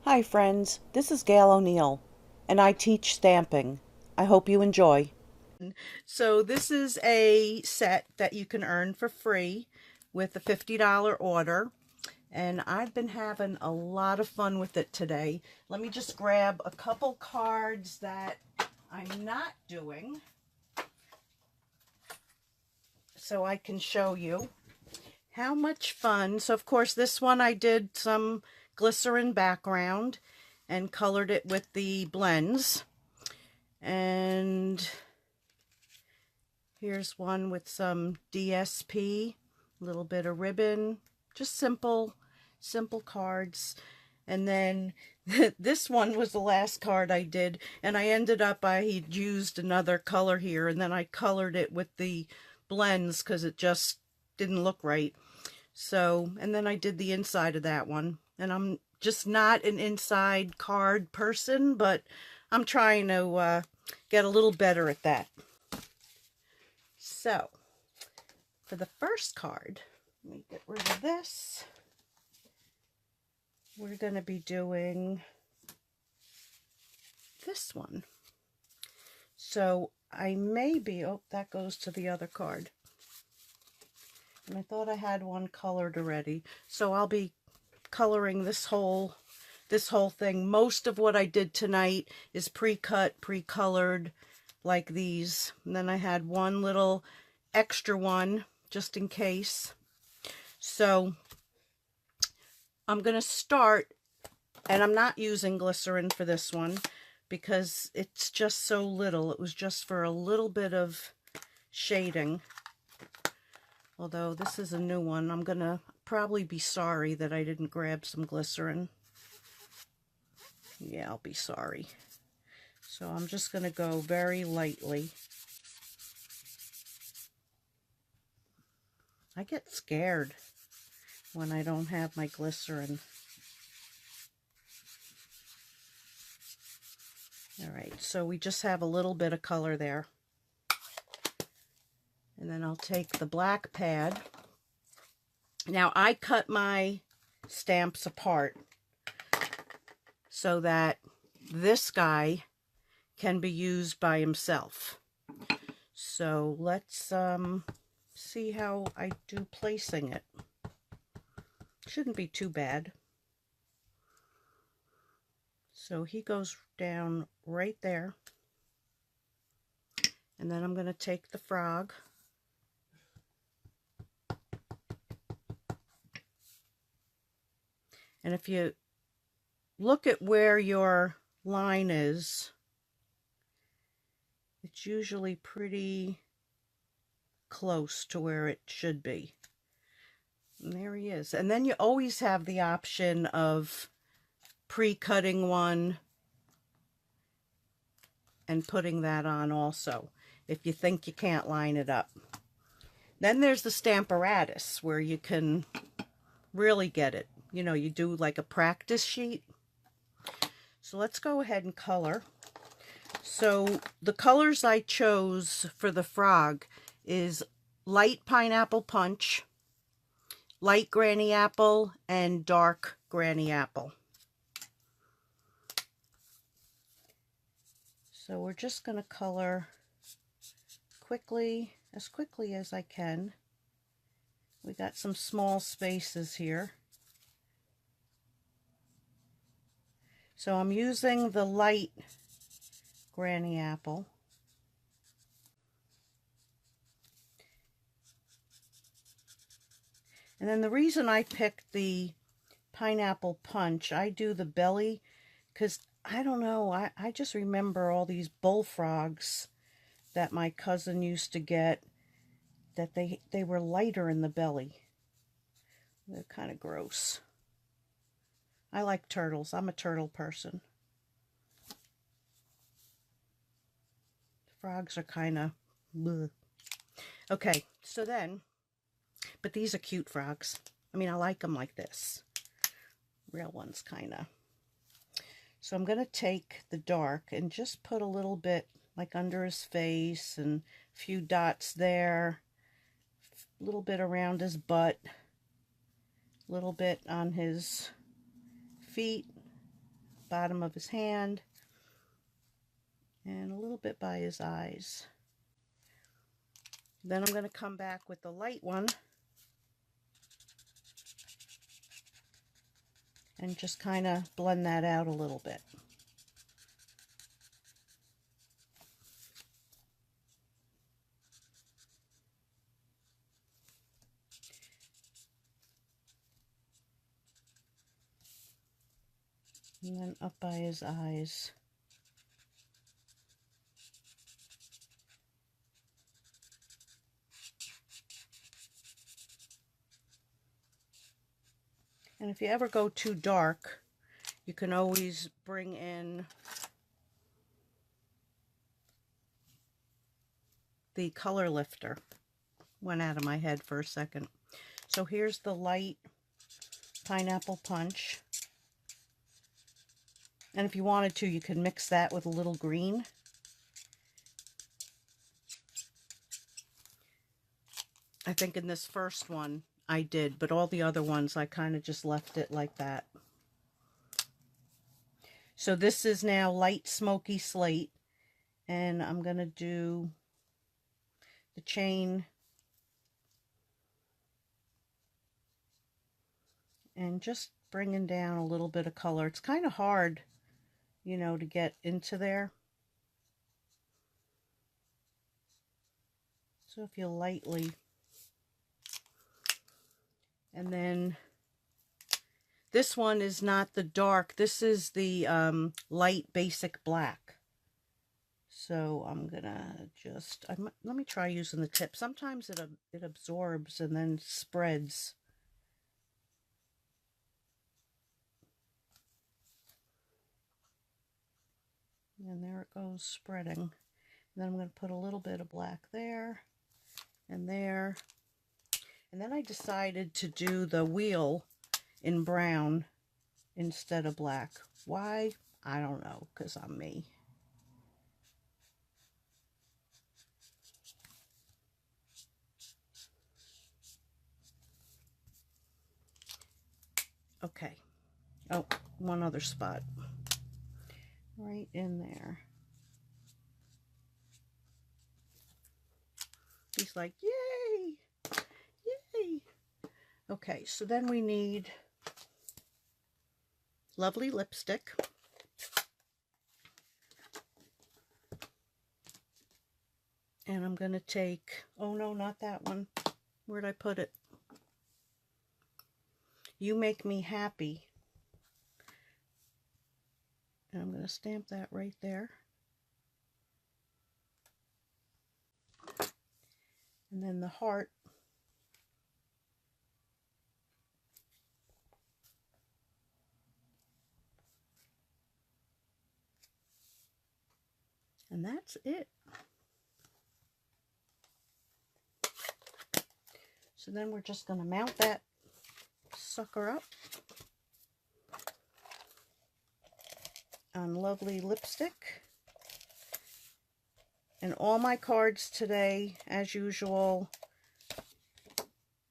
Hi friends, this is Gail O'Neill, and I teach stamping. I hope you enjoy. So this is a set that you can earn for free with a $50 order, and I've been having a lot of fun with it today. Let me just grab a couple cards that I'm not doing so I can show you how much fun. So of course this one I did some glycerin background and colored it with the blends. And here's one with some DSP, a little bit of ribbon, just simple cards. And then this one was the last card I did, and I ended up, I used another color here, and then I colored it with the blends because it just didn't look right. So, and then I did the inside of that one, and I'm just not an inside card person, but I'm trying to get a little better at that. So, for the first card, let me get rid of this. We're going to be doing this one. So, I may be, oh, that goes to the other card. And I thought I had one colored already. So, I'll be coloring this whole thing. Most of what I did tonight is pre-cut, pre-colored, like these. And then I had one little extra one just in case. So I'm going to start, and I'm not using glycerin for this one because it's just so little. It was just for a little bit of shading. Although this is a new one, I'm going to probably be sorry that I didn't grab some glycerin. Yeah, I'll be sorry. So I'm just going to go very lightly. I get scared when I don't have my glycerin. All right, so we just have a little bit of color there. And then I'll take the black pad. Now I cut my stamps apart so that this guy can be used by himself. So let's see how I do placing it. Shouldn't be too bad. So he goes down right there. And then I'm going to take the frog. And if you look at where your line is, it's usually pretty close to where it should be. And there he is. And then you always have the option of pre-cutting one and putting that on also, if you think you can't line it up. Then there's the Stamparatus, where you can really get it. You know, you do like a practice sheet. So let's go ahead and color. So the colors I chose for the frog is light pineapple punch, light granny apple, and dark granny apple. So we're just going to color quickly, as quickly as I can. We got some small spaces here. So I'm using the light granny apple. And then the reason I picked the pineapple punch, I do the belly, because I don't know, I just remember all these bullfrogs that my cousin used to get, that they were lighter in the belly. They're kind of gross. I like turtles. I'm a turtle person. Frogs are kind of bleh. Okay, so then, but these are cute frogs. I mean, I like them like this. Real ones, kind of. So I'm going to take the dark and just put a little bit like under his face and a few dots there, a little bit around his butt, a little bit on his feet, bottom of his hand and a little bit by his eyes. Then I'm going to come back with the light one and just kind of blend that out a little bit. And then up by his eyes. And if you ever go too dark, you can always bring in the color lifter. Went out of my head for a second. So here's the light pineapple punch. And if you wanted to, you could mix that with a little green. I think in this first one I did, but all the other ones I kind of just left it like that. So this is now light smoky slate, and I'm going to do the chain and just bringing down a little bit of color. It's kind of hard, you know, to get into there. So if you lightly, and then this one is not the dark, this is the light basic black. So I'm gonna just, let me try using the tip. Sometimes it absorbs and then spreads. And there it goes, spreading. And then I'm going to put a little bit of black there and there. And then I decided to do the wheel in brown instead of black. Why? I don't know, because I'm me. Okay. Oh, one other spot. Right in there. He's like, yay! Yay! Okay, so then we need lovely lipstick. And I'm going to take, oh no, not that one. Where'd I put it? You Make Me Happy. And I'm going to stamp that right there. And then the heart. And that's it. So then we're just going to mount that sucker up on lovely lipstick. And all my cards today, as usual,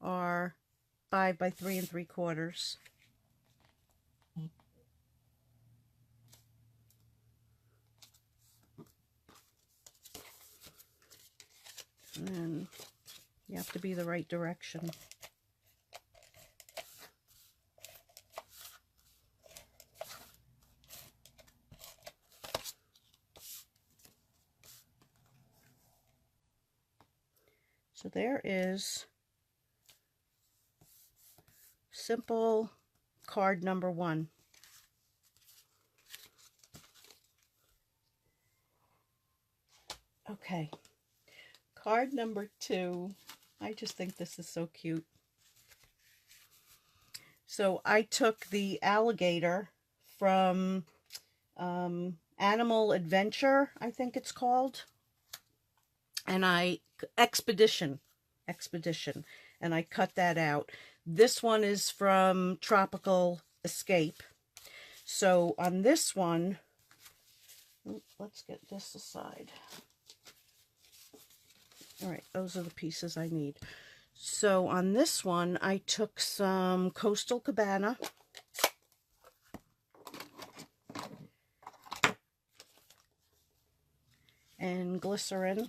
are 5 by 3 3/4. And then you have to be the right direction. So there is simple card number 1. Okay, card number 2. I just think this is so cute. So I took the alligator from Animal Adventure, I think it's called. And Expedition, and I cut that out. This one is from Tropical Escape. So on this one, let's get this aside. All right, those are the pieces I need. So on this one, I took some Coastal Cabana. and glycerin.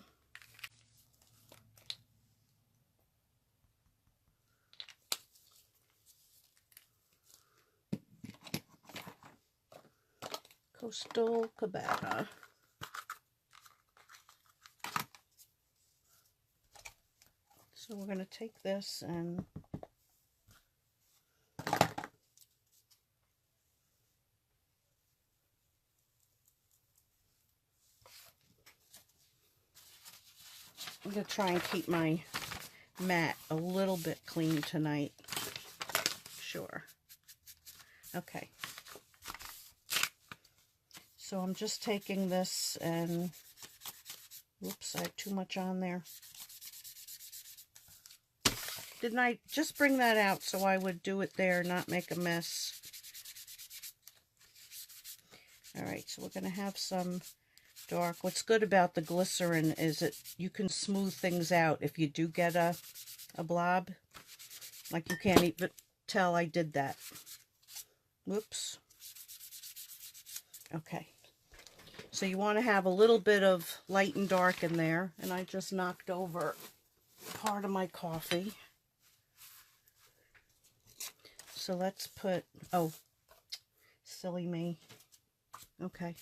Coastal Cabana. So we're going to take this and I'm going to try and keep my mat a little bit clean tonight. Sure. Okay. So I'm just taking this and, whoops, I have too much on there. Didn't I just bring that out so I would do it there, not make a mess? All right, so we're going to have some dark. What's good about the glycerin is that you can smooth things out if you do get a blob. Like, you can't even tell I did that. Whoops. Okay. So you want to have a little bit of light and dark in there. And I just knocked over part of my coffee. So let's put, oh, silly me. Okay,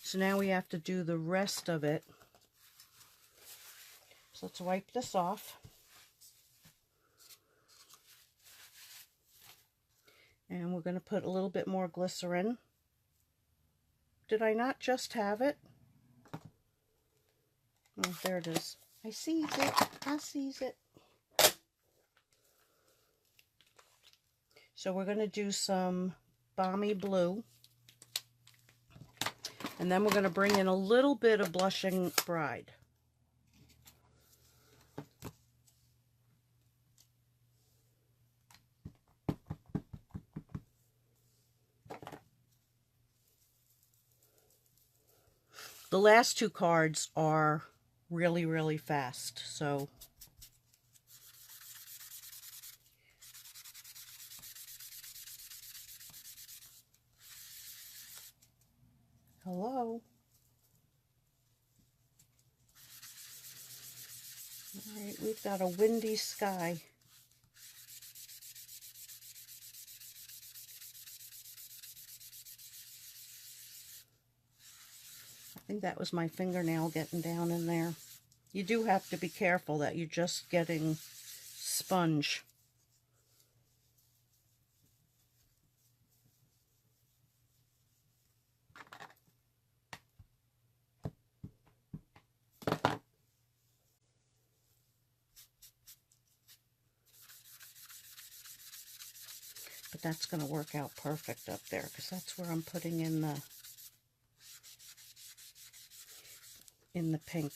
so now we have to do the rest of it. So let's wipe this off. And we're going to put a little bit more glycerin. Did I not just have it? Oh, there it is. I sees it. I sees it. So we're going to do some balmy blue. And then we're going to bring in a little bit of Blushing Bride. The last two cards are really, really fast, so hello. All right, we've got a windy sky. I think that was my fingernail getting down in there. You do have to be careful that you're just getting sponge. But that's going to work out perfect up there because that's where I'm putting in the pink.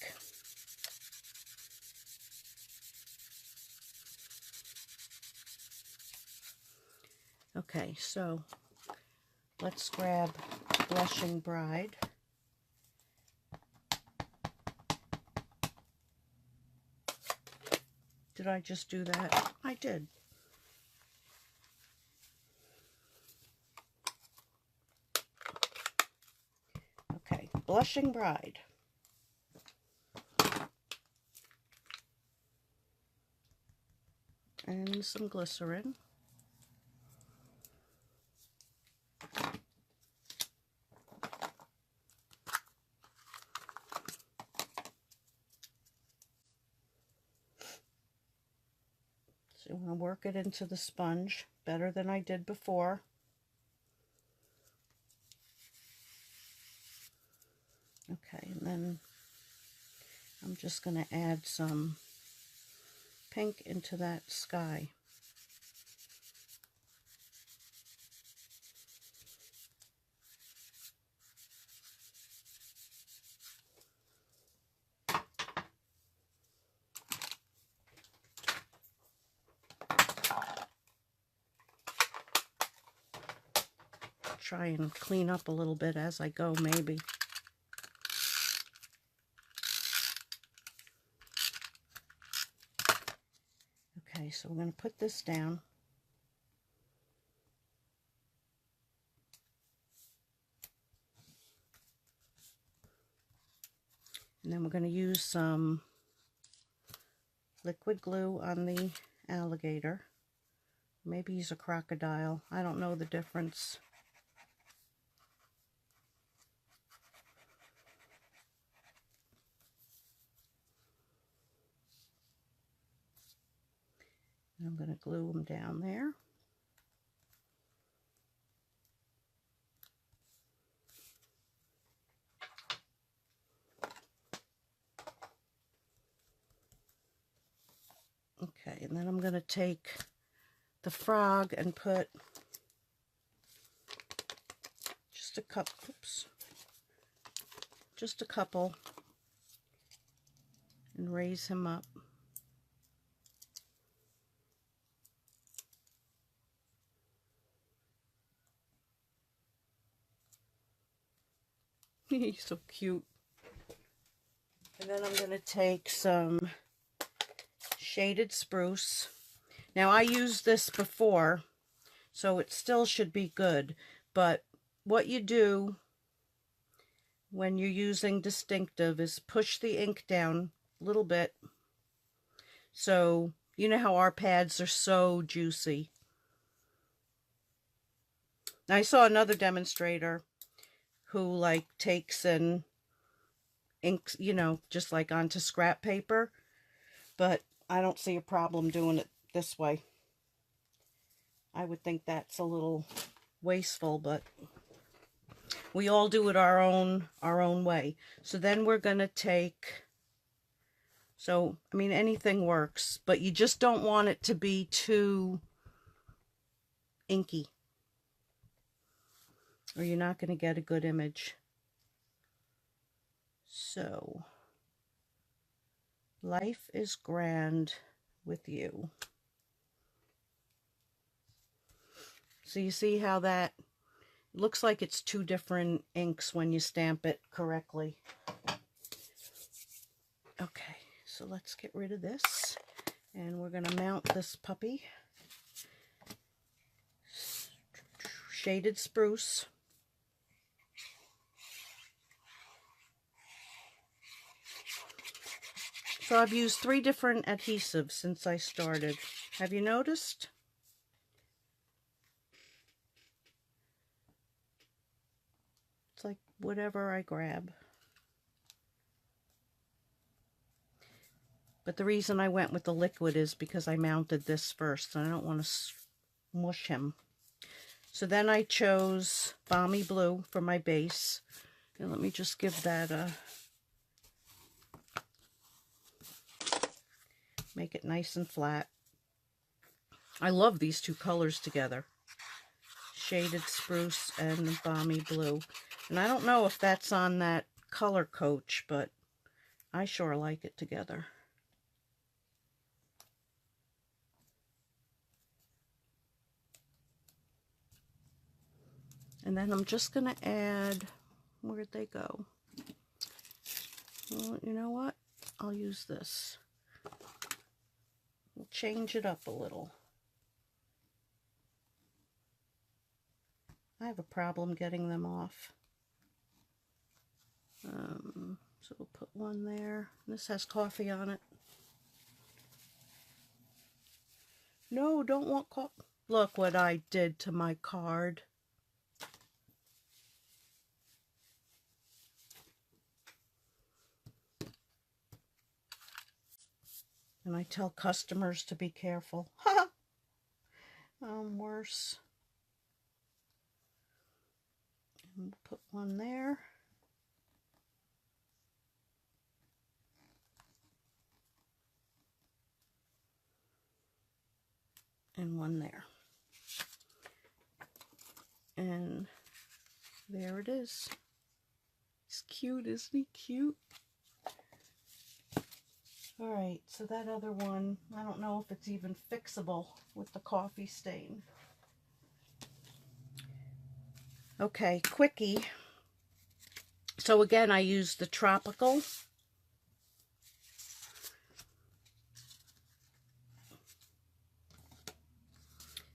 Okay, so let's grab Blushing Bride. Did I just do that? I did. Okay, Blushing Bride. And some glycerin. So I'm going to work it into the sponge better than I did before. Okay, and then I'm just going to add some pink into that sky. Try and clean up a little bit as I go, maybe. Okay, so we're going to put this down. And then we're going to use some liquid glue on the alligator. Maybe he's a crocodile. I don't know the difference. And I'm going to glue him down there. Okay, and then I'm going to take the frog and put just a couple, and raise him up. He's so cute. And then I'm going to take some shaded spruce. Now I used this before, so it still should be good, but what you do when you're using distinctive is push the ink down a little bit. So you know how our pads are so juicy. Now, I saw another demonstrator who like takes and inks, you know, just like onto scrap paper, but I don't see a problem doing it this way. I would think that's a little wasteful, but we all do it our own way. So then we're going to take, so I mean anything works, but you just don't want it to be too inky, or you're not going to get a good image. So, life is grand with you. So you see how that looks like it's two different inks when you stamp it correctly. Okay, so let's get rid of this, and we're going to mount this puppy. Shaded spruce. So I've used 3 different adhesives since I started. Have you noticed? It's like whatever I grab. But the reason I went with the liquid is because I mounted this first, and I don't want to smush him. So then I chose Balmy Blue for my base. And let me just give that a... make it nice and flat. I love these two colors together. Shaded spruce and Balmy Blue. And I don't know if that's on that color coach, but I sure like it together. And then I'm just going to add, where'd they go? Well, you know what? I'll use this. We'll change it up a little. I have a problem getting them off. So we'll put one there. This has coffee on it. No, don't want coffee. Look what I did to my card. And I tell customers to be careful. Worse. And we'll put one there. And one there. And there it is. He's cute, isn't he cute? Alright, so that other one, I don't know if it's even fixable with the coffee stain. Okay, quickie. So again, I used the tropical.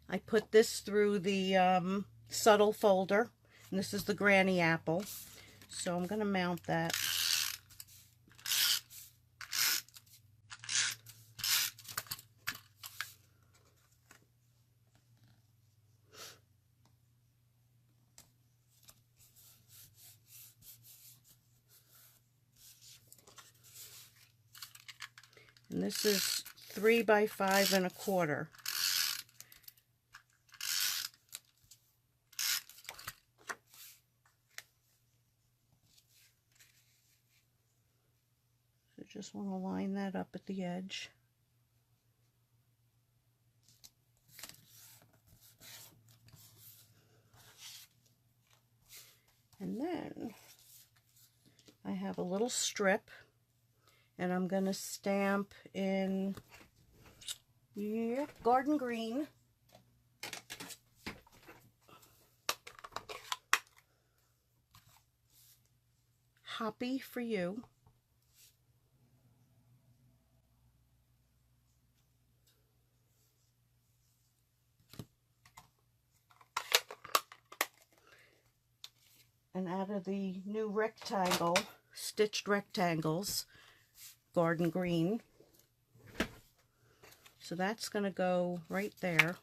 I put this through the subtle folder, and this is the granny apple. So I'm going to mount that. And this is 3 by 5 1/4. So just want to line that up at the edge. And then I have a little strip, and I'm going to stamp in garden green. Hoppy for you. And out of the new rectangle, stitched rectangles, garden green. So that's going to go right there.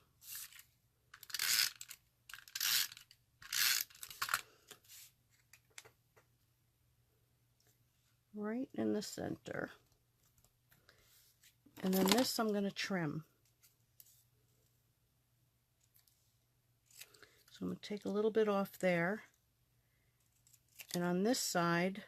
Right in the center. And then this I'm going to trim. So I'm going to take a little bit off there. And on this side,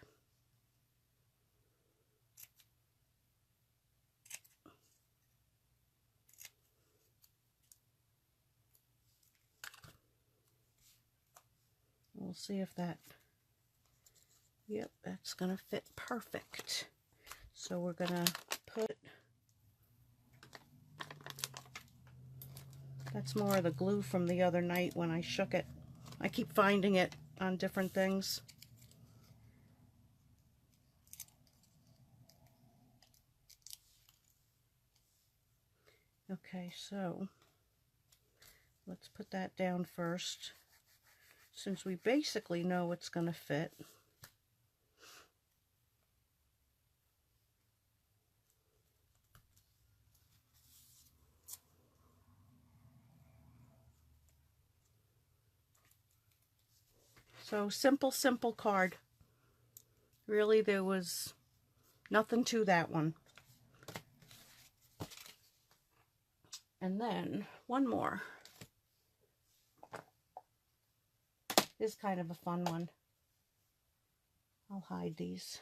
we'll see if that, yep, that's going to fit perfect. So we're going to put, that's more of the glue from the other night when I shook it. I keep finding it on different things. Okay, so let's put that down first, since we basically know it's going to fit. So simple card. Really, there was nothing to that one. And then one more. This is kind of a fun one. I'll hide these.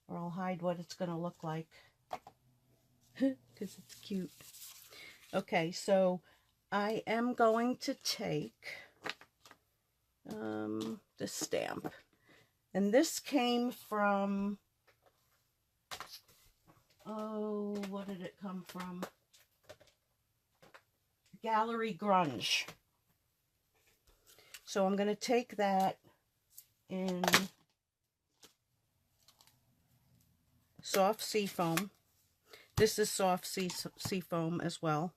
Or I'll hide what it's going to look like. Because it's cute. Okay, so I am going to take the stamp. And this came from, oh, what did it come from? Gallery Grunge. So I'm going to take that in soft sea foam. This is soft sea foam as well.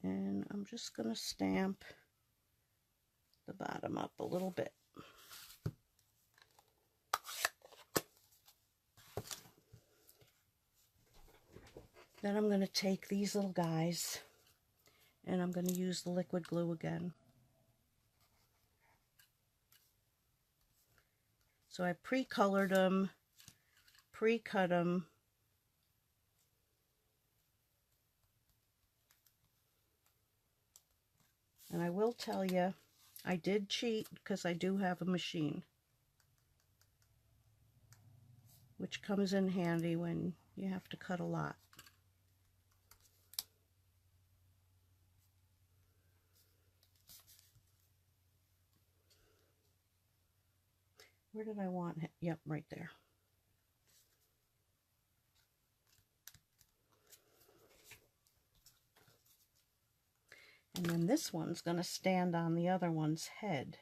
And I'm just going to stamp the bottom up a little bit. Then I'm going to take these little guys and I'm going to use the liquid glue again. So I pre-colored them, pre-cut them. And I will tell you, I did cheat because I do have a machine, which comes in handy when you have to cut a lot. Where did I want it? Yep, right there. And then this one's going to stand on the other one's head.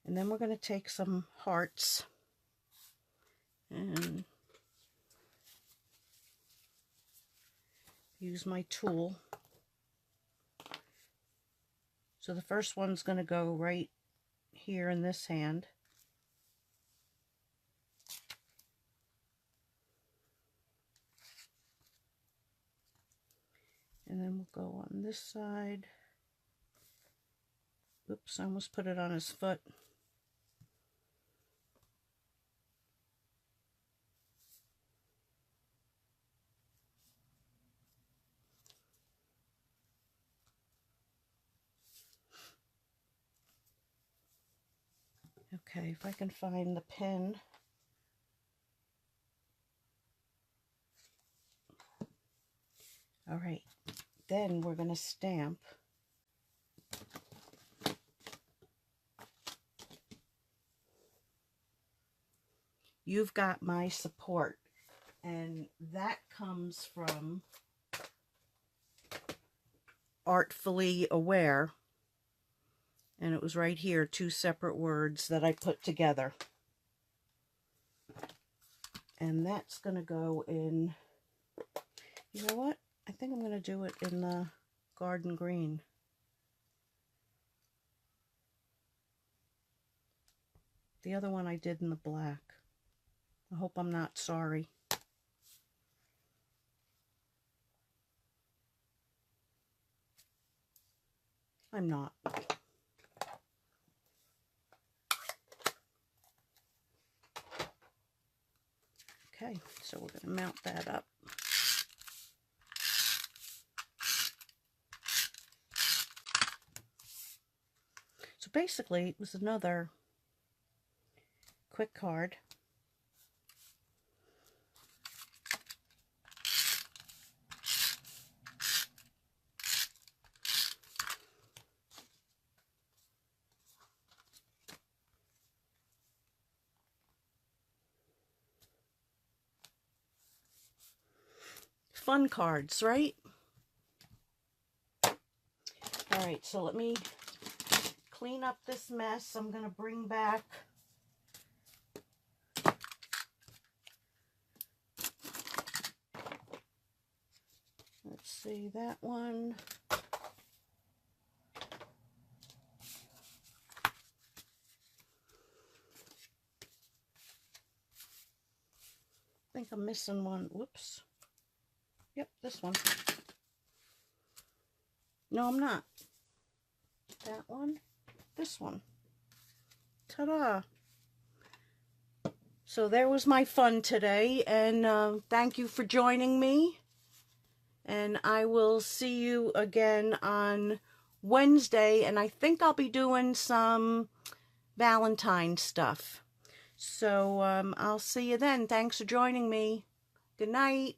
And then we're going to take some hearts and use my tool So the first one's going to go right here in this hand. And then we'll go on this side. Oops, I almost put it on his foot. Okay, if I can find the pin. All right, then we're going to stamp. You've got my support, and that comes from Artfully Aware, and it was right here, 2 separate words that I put together. And that's going to go in, you know what? I think I'm going to do it in the garden green. The other one I did in the black. I hope I'm not sorry. I'm not. Okay, so we're going to mount that up. So basically, it was another quick card. Fun cards, right? All right, so let me clean up this mess. I'm going to bring back let's see, that one. I think I'm missing one. Whoops. Yep, this one. No, I'm not. That one. This one. Ta-da! So there was my fun today, and thank you for joining me. And I will see you again on Wednesday, and I think I'll be doing some Valentine stuff. So I'll see you then. Thanks for joining me. Good night.